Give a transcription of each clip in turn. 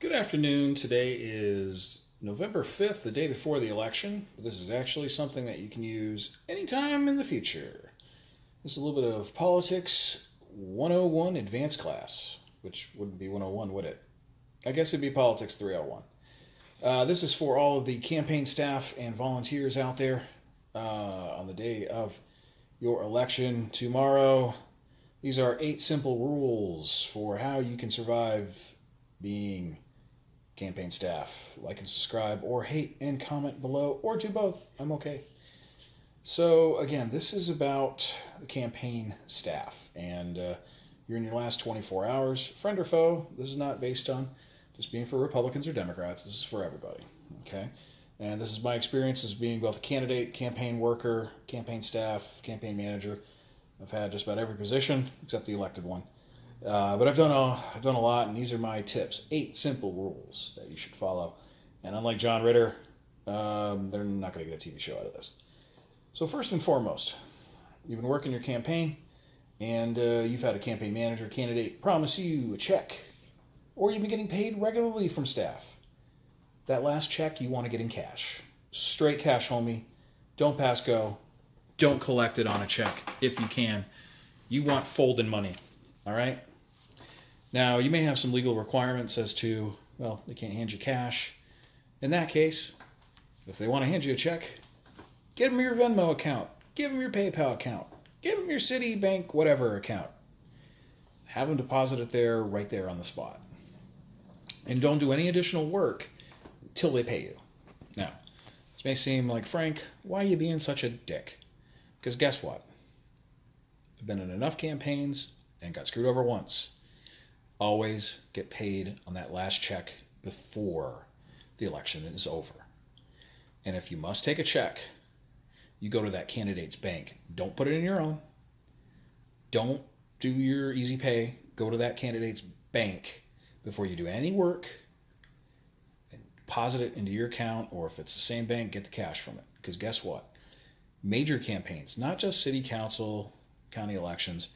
Good afternoon. Today is November 5th, the day before the election. This is actually something that you can use anytime in the future. This is a little bit of Politics 101 advanced class, which wouldn't be 101, would it? I guess it'd be Politics 301. This is for all of the campaign staff and volunteers out there on the day of your election tomorrow. These are 8 simple rules for how you can survive being campaign staff. Like and subscribe, or hate and comment below, or do both. I'm okay. So, again, this is about the campaign staff, and you're in your last 24 hours. Friend or foe, this is not based on just being for Republicans or Democrats. This is for everybody. Okay? And this is my experience as being both a candidate, campaign worker, campaign staff, campaign manager. I've had just about every position except the elected one. But I've done a lot, and these are my tips. 8 simple rules that you should follow. And unlike John Ritter, they're not going to get a TV show out of this. So first and foremost, you've been working your campaign, and you've had a campaign manager, candidate promise you a check, or you've been getting paid regularly from staff. That last check you want to get in cash. Straight cash, homie. Don't pass go. Don't collect it on a check if you can. You want folding money. All right? Now, you may have some legal requirements as to, well, they can't hand you cash. In that case, if they want to hand you a check, give them your Venmo account. Give them your PayPal account. Give them your Citibank whatever account. Have them deposit it there, right there on the spot. And don't do any additional work until they pay you. Now, this may seem like, Frank, why are you being such a dick? Because guess what? I've been in enough campaigns and got screwed over once. Always get paid on that last check before the election is over. And if you must take a check, you go to that candidate's bank. Don't put it in your own. Don't do your easy pay. Go to that candidate's bank before you do any work and deposit it into your account, or if it's the same bank, get the cash from it. Because guess what? Major campaigns, not just city council, county elections,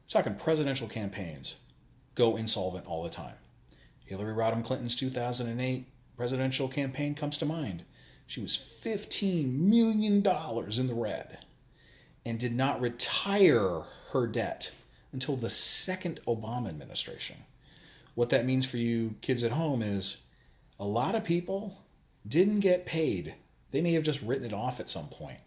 I'm talking presidential campaigns, go insolvent all the time. Hillary Rodham Clinton's 2008 presidential campaign comes to mind. She was $15 million in the red and did not retire her debt until the second Obama administration. What that means for you kids at home is a lot of people didn't get paid. They may have just written it off at some point.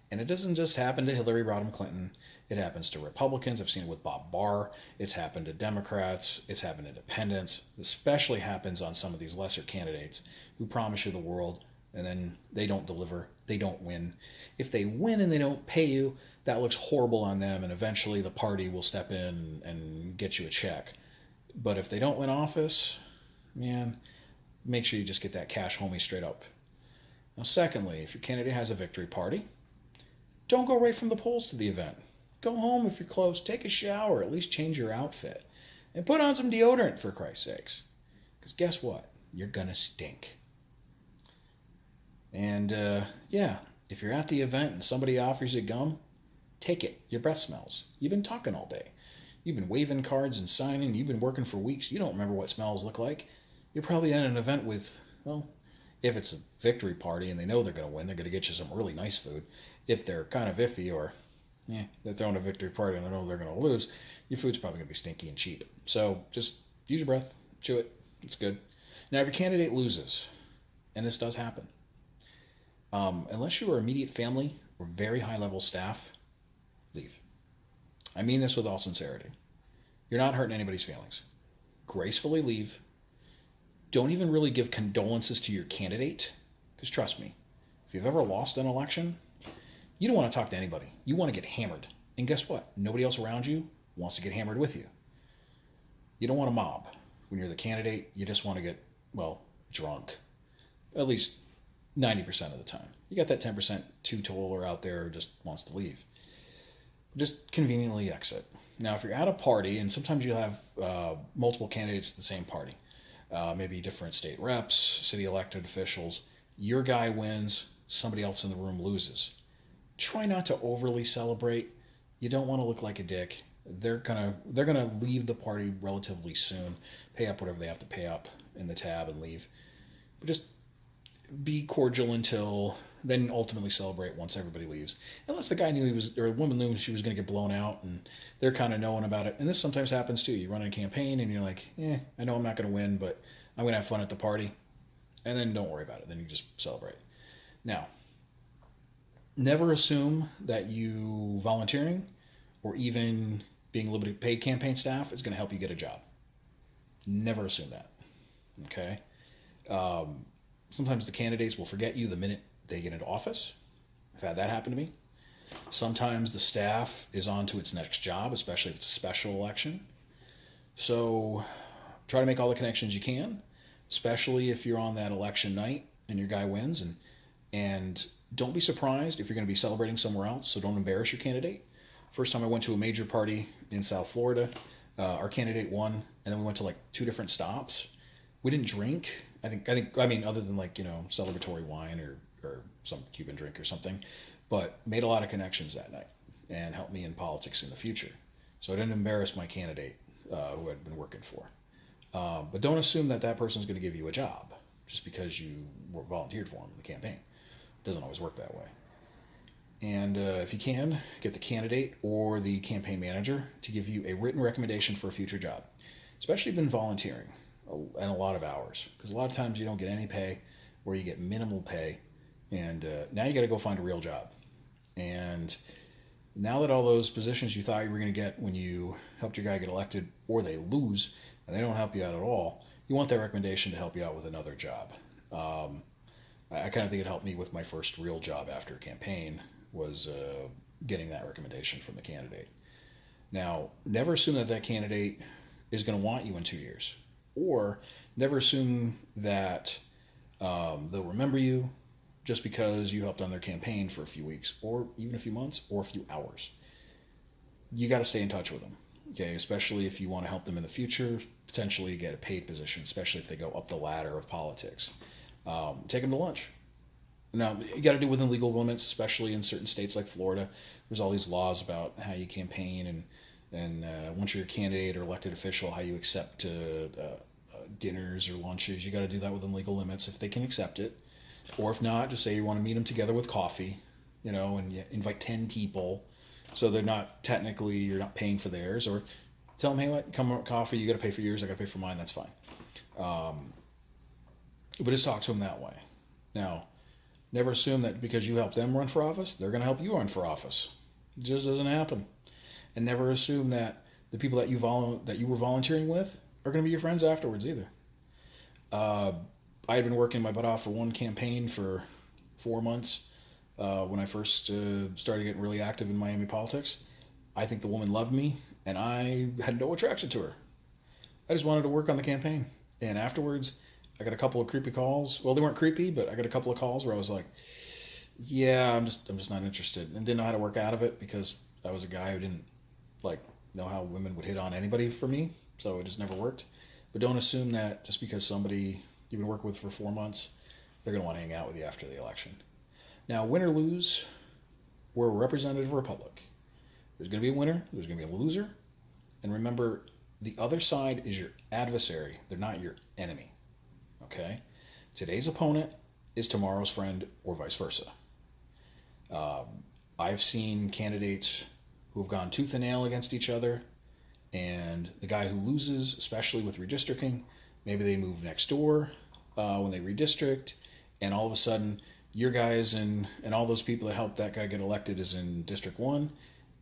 And it doesn't just happen to Hillary Rodham Clinton. It happens to Republicans. I've seen it with Bob Barr. It's happened to Democrats. It's happened to independents. It especially happens on some of these lesser candidates who promise you the world and then they don't deliver. They don't win. If they win and they don't pay you, that looks horrible on them, and eventually the party will step in and get you a check. But if they don't win office, man, make sure you just get that cash homie straight up. Now, secondly, if your candidate has a victory party, don't go right from the polls to the event. Go home if you're close, take a shower, at least change your outfit, and put on some deodorant for Christ's sakes. Because guess what? You're gonna stink. And yeah, if you're at the event and somebody offers you gum, take it. Your breath smells. You've been talking all day. You've been waving cards and signing. You've been working for weeks. You don't remember what smells look like. You're probably at an event with, well, if it's a victory party and they know they're going to win, they're going to get you some really nice food. If they're kind of iffy or they're throwing a victory party and they know they're going to lose, your food's probably going to be stinky and cheap. So just use your breath, chew it. It's good. Now, if your candidate loses, and this does happen, unless you are immediate family or very high-level staff, leave. I mean this with all sincerity. You're not hurting anybody's feelings. Gracefully leave. Don't even really give condolences to your candidate, because trust me, if you've ever lost an election, you don't want to talk to anybody. You want to get hammered. And guess what? Nobody else around you wants to get hammered with you. You don't want a mob. When you're the candidate, you just want to get, well, drunk. At least 90% of the time. You got that 10% two-toler out there who just wants to leave. Just conveniently exit. Now, if you're at a party, and sometimes you'll have multiple candidates at the same party, maybe different state reps, city elected officials, your guy wins, somebody else in the room loses. Try not to overly celebrate. You don't want to look like a dick. they're gonna leave the party relatively soon, pay up whatever they have to pay up in the tab and leave. But just be cordial until then ultimately celebrate once everybody leaves. Unless the guy knew he was, or the woman knew she was going to get blown out and they're kind of knowing about it. And this sometimes happens too. You run a campaign and you're like, I know I'm not going to win, but I'm going to have fun at the party. And then don't worry about it. Then you just celebrate. Now, never assume that you volunteering or even being a little bit paid campaign staff is going to help you get a job. Never assume that. Okay? Sometimes the candidates will forget you the minute they get into office. I've had that happen to me. Sometimes the staff is on to its next job, especially if it's a special election. So try to make all the connections you can, especially if you're on that election night and your guy wins. And don't be surprised if you're going to be celebrating somewhere else, so don't embarrass your candidate. First time I went to a major party in South Florida, our candidate won, and then we went to like 2 different stops. We didn't drink. I mean, other than like, celebratory wine or some Cuban drink or something, but made a lot of connections that night and helped me in politics in the future. So I didn't embarrass my candidate who I'd been working for. But don't assume that that person's going to give you a job just because you volunteered for them in the campaign. It doesn't always work that way. And if you can, get the candidate or the campaign manager to give you a written recommendation for a future job, especially if you've been volunteering and a lot of hours, because a lot of times you don't get any pay or you get minimal pay, and now you got to go find a real job. And now that all those positions you thought you were going to get when you helped your guy get elected, or they lose and they don't help you out at all, you want that recommendation to help you out with another job. I kind of think it helped me with my first real job after a campaign was getting that recommendation from the candidate. Now, never assume that that candidate is going to want you in 2 years, or never assume that they'll remember you just because you helped on their campaign for a few weeks, or even a few months, or a few hours. You got to stay in touch with them, okay? Especially if you want to help them in the future, potentially get a paid position, especially if they go up the ladder of politics. Take them to lunch. Now, you got to do within legal limits, especially in certain states like Florida. There's all these laws about how you campaign, and once you're a candidate or elected official, how you accept dinners or lunches. You got to do that within legal limits if they can accept it. Or if not, just say you want to meet them together with coffee, and you invite 10 people, so they're not technically, you're not paying for theirs. Or tell them, hey, what, come with coffee, you got to pay for yours, I got to pay for mine, that's fine. But just talk to them that way. Now, never assume that because you help them run for office, they're going to help you run for office. It just doesn't happen. And never assume that the people that you were volunteering with are going to be your friends afterwards either. I had been working my butt off for one campaign for 4 months when I first started getting really active in Miami politics. I think the woman loved me, and I had no attraction to her. I just wanted to work on the campaign. And afterwards, I got a couple of creepy calls. Well, they weren't creepy, but I got a couple of calls where I was like, yeah, I'm just not interested, and didn't know how to work out of it because I was a guy who didn't know how women would hit on anybody for me, so it just never worked. But don't assume that just because somebody you've been working with for 4 months, they're going to want to hang out with you after the election. Now, win or lose, we're a representative republic. There's going to be a winner, there's going to be a loser, and remember, the other side is your adversary. They're not your enemy. Okay? Today's opponent is tomorrow's friend, or vice versa. I've seen candidates who have gone tooth and nail against each other, and the guy who loses, especially with redistricting, maybe they move next door when they redistrict, and all of a sudden your guys and all those people that helped that guy get elected is in District 1,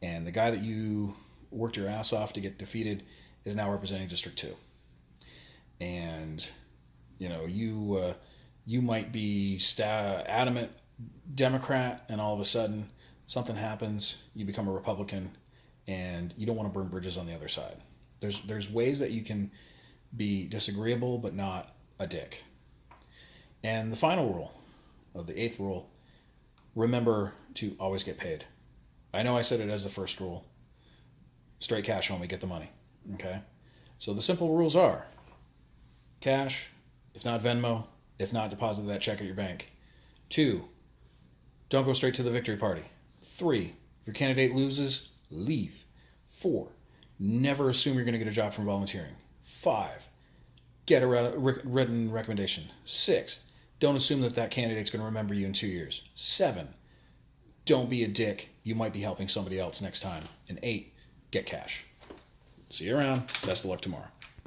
and the guy that you worked your ass off to get defeated is now representing District 2. And you might be adamant Democrat, and all of a sudden something happens, you become a Republican, and you don't want to burn bridges on the other side. There's ways that you can be disagreeable but not a dick. And the final rule, the 8th rule, remember to always get paid. I know I said it as the first rule. Straight cash homie, get the money. Okay? So the simple rules are cash, if not Venmo, if not deposit that check at your bank. 2, don't go straight to the victory party. 3, if your candidate loses, leave. 4, Never assume you're going to get a job from volunteering. 5, get a written recommendation. 6, don't assume that that candidate's going to remember you in 2 years. 7, don't be a dick. You might be helping somebody else next time. And 8, get cash. See you around. Best of luck tomorrow.